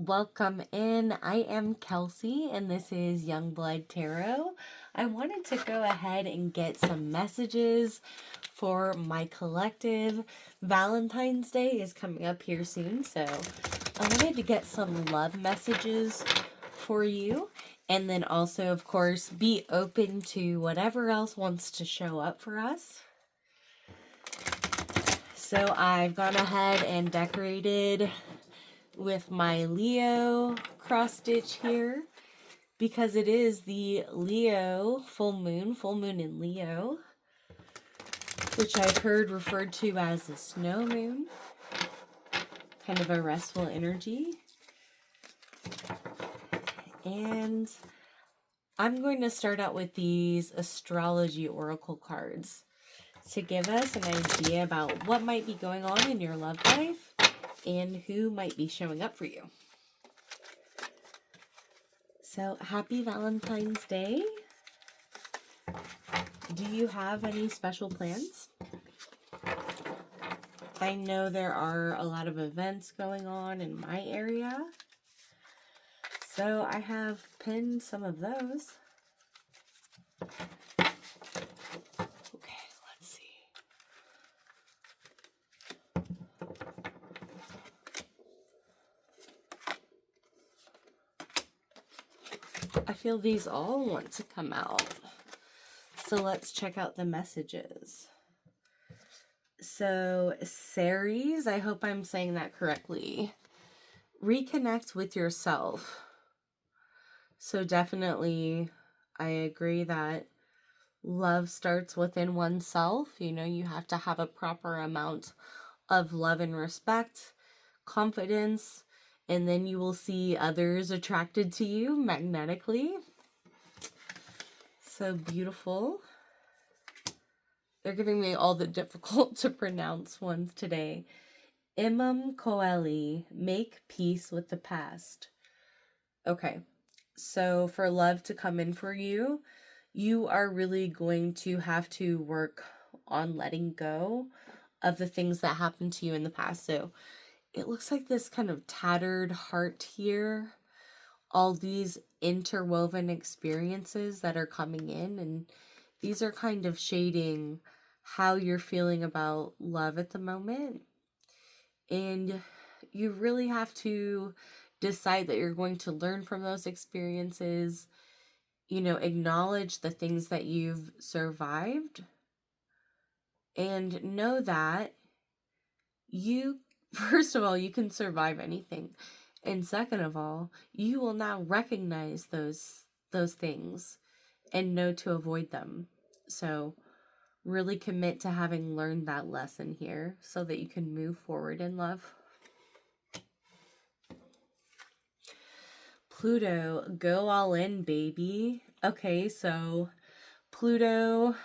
Welcome in. I am Kelsey, and this is Youngblood Tarot. I wanted to go ahead and get some messages for my collective. Valentine's Day is coming up here soon, so I wanted to get some love messages for you. And then also, of course, be open to whatever else wants to show up for us. So I've gone ahead and decorated with my Leo cross stitch here because it is the Leo full moon in Leo, which I've heard referred to as the snow moon, kind of a restful energy. And I'm going to start out with these astrology oracle cards to give us an idea about what might be going on in your love life and who might be showing up for you. So, happy Valentine's Day. Do you have any special plans? I know there are a lot of events going on in my area, so I have pinned some of those. Okay, let's see. I feel these all want to come out. So let's check out the messages. So, Ceres, I hope I'm saying that correctly. Reconnect with yourself. So definitely, I agree that love starts within oneself. You have to have a proper amount of love and respect, confidence, and then you will see others attracted to you magnetically. So beautiful. They're giving me all the difficult to pronounce ones today. Imam Coeli, make peace with the past. Okay, so for love to come in for you, you are really going to have to work on letting go of the things that happened to you in the past. So it looks like this kind of tattered heart here, all these interwoven experiences that are coming in, and these are kind of shading how you're feeling about love at the moment. And you really have to decide that you're going to learn from those experiences, acknowledge the things that you've survived, and know that first of all, you can survive anything. And second of all, you will now recognize those things and know to avoid them. So really commit to having learned that lesson here so that you can move forward in love. Pluto, go all in, baby. Okay, so Pluto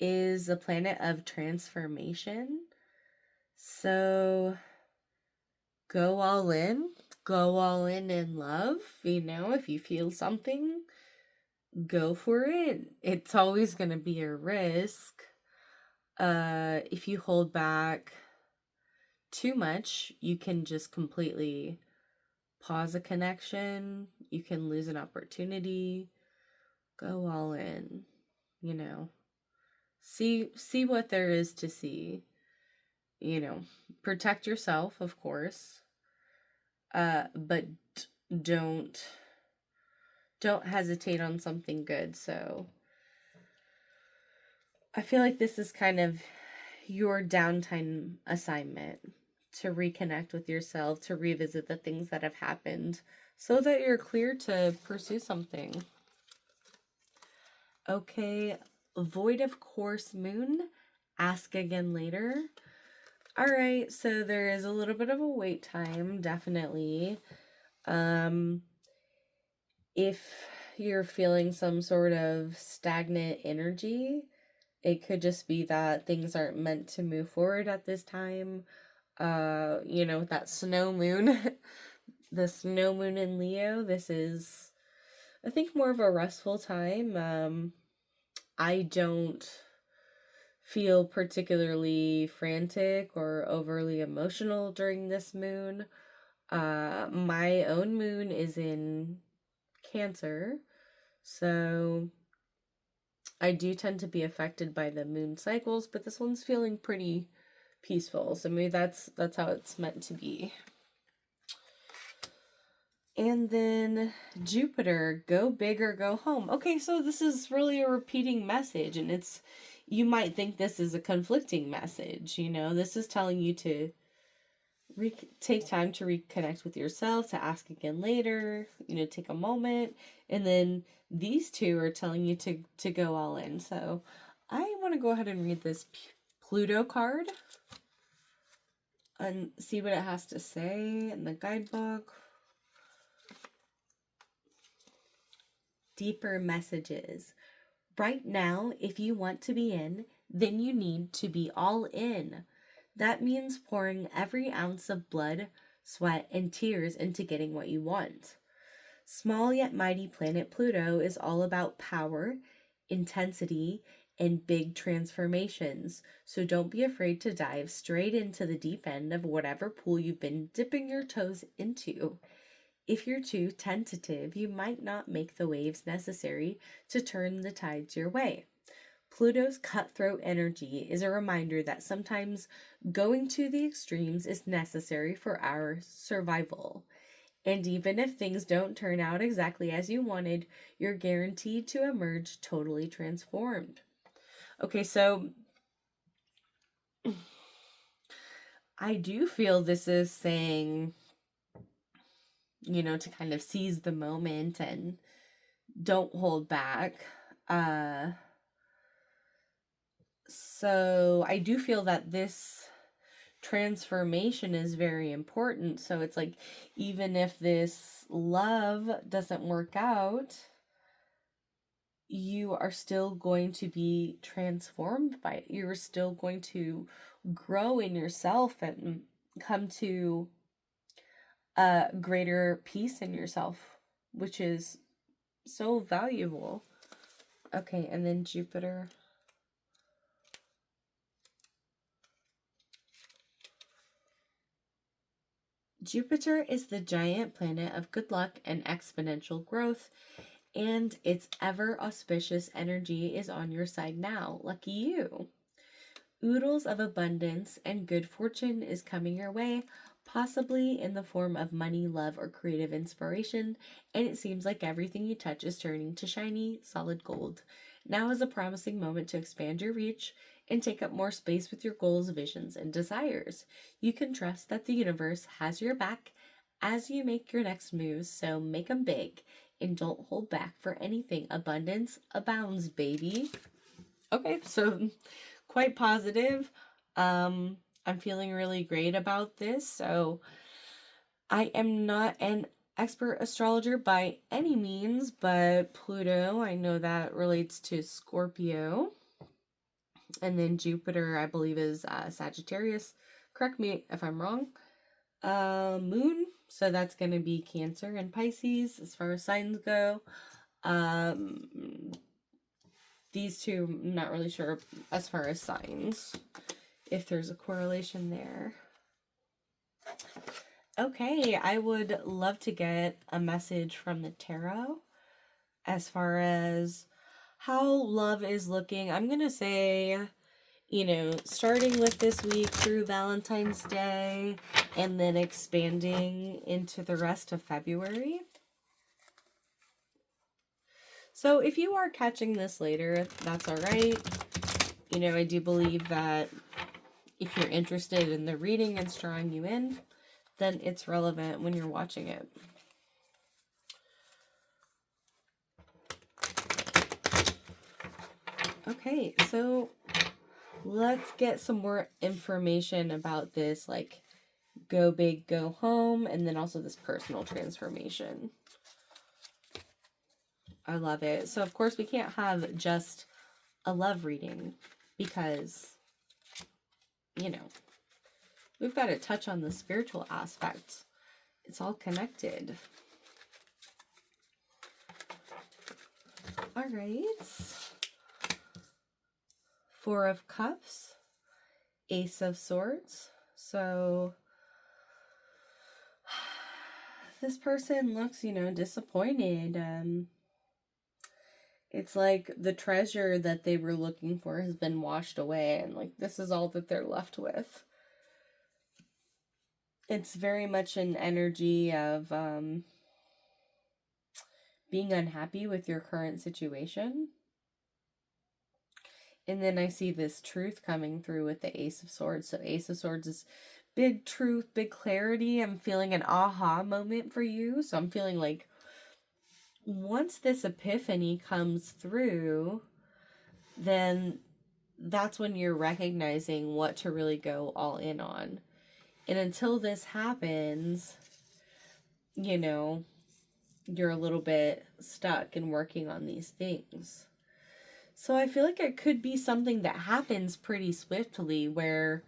is a planet of transformation. So go all in love. If you feel something, go for it. It's always going to be a risk. If you hold back too much, you can just completely pause a connection. You can lose an opportunity. Go all in, see what there is to see. Protect yourself, of course. But don't hesitate on something good. So I feel like this is kind of your downtime assignment to reconnect with yourself, to revisit the things that have happened so that you're clear to pursue something. Okay, void of course moon, ask again later. All right, so there is a little bit of a wait time, definitely. If you're feeling some sort of stagnant energy, it could just be that things aren't meant to move forward at this time. That snow moon, the snow moon in Leo, this is, I think, more of a restful time. I don't feel particularly frantic or overly emotional during this moon. My own moon is in Cancer, so I do tend to be affected by the moon cycles, but this one's feeling pretty peaceful, so maybe that's how it's meant to be. And then Jupiter, go big or go home. Okay, so this is really a repeating message, and you might think this is a conflicting message, this is telling you to take time to reconnect with yourself, to ask again later, take a moment. And then these two are telling you to go all in. So I want to go ahead and read this Pluto card and see what it has to say in the guidebook. Deeper messages. Right now, if you want to be in, then you need to be all in. That means pouring every ounce of blood, sweat, and tears into getting what you want. Small yet mighty planet Pluto is all about power, intensity, and big transformations, so don't be afraid to dive straight into the deep end of whatever pool you've been dipping your toes into. If you're too tentative, you might not make the waves necessary to turn the tides your way. Pluto's cutthroat energy is a reminder that sometimes going to the extremes is necessary for our survival. And even if things don't turn out exactly as you wanted, you're guaranteed to emerge totally transformed. Okay, so I do feel this is saying, to kind of seize the moment and don't hold back. So I do feel that this transformation is very important. So it's like, even if this love doesn't work out, you are still going to be transformed by it. You're still going to grow in yourself and come to a greater peace in yourself, which is so valuable. Okay, and then Jupiter. Jupiter is the giant planet of good luck and exponential growth, and its ever auspicious energy is on your side now. Lucky you. Oodles of abundance and good fortune is coming your way, possibly in the form of money, love, or creative inspiration, and it seems like everything you touch is turning to shiny, solid gold. Now is a promising moment to expand your reach and take up more space with your goals, visions, and desires. You can trust that the universe has your back as you make your next moves, so make them big and don't hold back for anything. Abundance abounds, baby. Okay, so quite positive. I'm feeling really great about this. So I am not an expert astrologer by any means, but Pluto, I know that relates to Scorpio. And then Jupiter, I believe, is Sagittarius. Correct me if I'm wrong. Moon, so that's going to be Cancer and Pisces as far as signs go. These two, I'm not really sure as far as signs, if there's a correlation there. Okay, I would love to get a message from the tarot as far as how love is looking. I'm going to say, starting with this week through Valentine's Day and then expanding into the rest of February. So if you are catching this later, that's all right. I do believe that if you're interested in the reading and drawing you in, then it's relevant when you're watching it. Okay, so let's get some more information about this, like go big, go home, and then also this personal transformation. I love it. So, of course, we can't have just a love reading because, we've got to touch on the spiritual aspect. It's all connected. All right. Four of Cups, Ace of Swords. So this person looks, disappointed. It's like the treasure that they were looking for has been washed away, and like this is all that they're left with. It's very much an energy of being unhappy with your current situation. And then I see this truth coming through with the Ace of Swords. So Ace of Swords is big truth, big clarity. I'm feeling an aha moment for you. So I'm feeling like once this epiphany comes through, then that's when you're recognizing what to really go all in on. And until this happens, you're a little bit stuck in working on these things. So I feel like it could be something that happens pretty swiftly where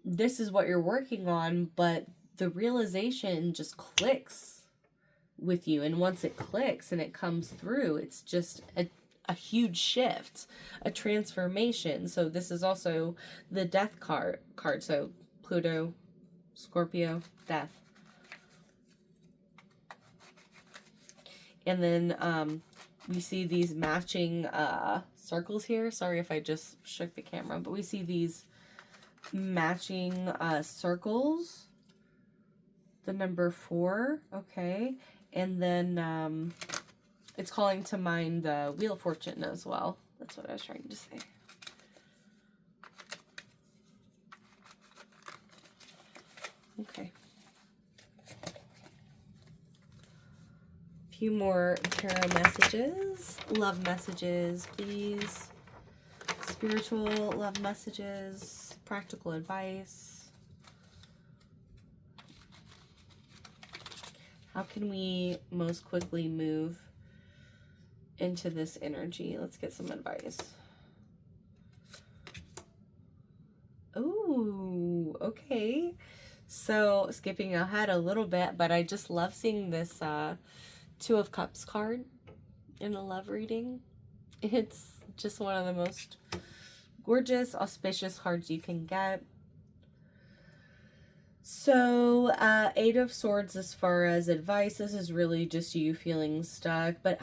this is what you're working on, but the realization just clicks with you. And once it clicks and it comes through, it's just a huge shift, a transformation. So this is also the death card. So Pluto, Scorpio, death. And then we see these matching circles here. Sorry if I just shook the camera, but we see these matching circles. The number 4, okay. And then it's calling to mind the Wheel of Fortune as well. That's what I was trying to say. Okay. Few more tarot messages, love messages, please. Spiritual love messages, practical advice. How can we most quickly move into this energy? Let's get some advice. Ooh, okay. So skipping ahead a little bit, but I just love seeing this 2 of Cups card in a love reading. It's just one of the most gorgeous, auspicious cards you can get. So 8 of Swords as far as advice, this is really just you feeling stuck, but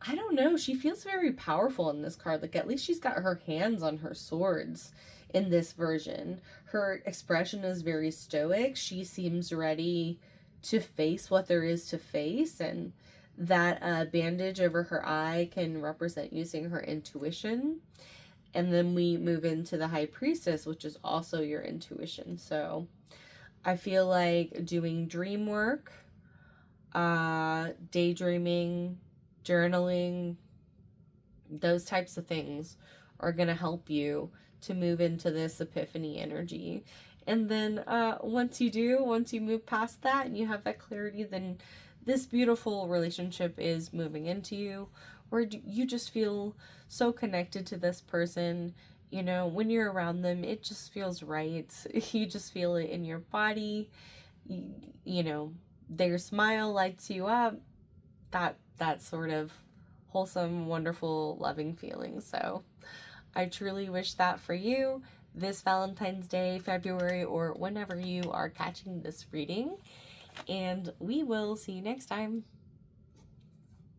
I don't know, she feels very powerful in this card. Like at least she's got her hands on her swords in this version. Her expression is very stoic. She seems ready to face what there is to face, and that bandage over her eye can represent using her intuition. And then we move into the High Priestess, which is also your intuition. So I feel like doing dream work, daydreaming, journaling, those types of things are going to help you to move into this epiphany energy. And then once you move past that and you have that clarity, then this beautiful relationship is moving into you, where you just feel so connected to this person. When you're around them, it just feels right. You just feel it in your body. Their smile lights you up. That sort of wholesome, wonderful, loving feeling. So I truly wish that for you this Valentine's Day, February, or whenever you are catching this reading. And we will see you next time.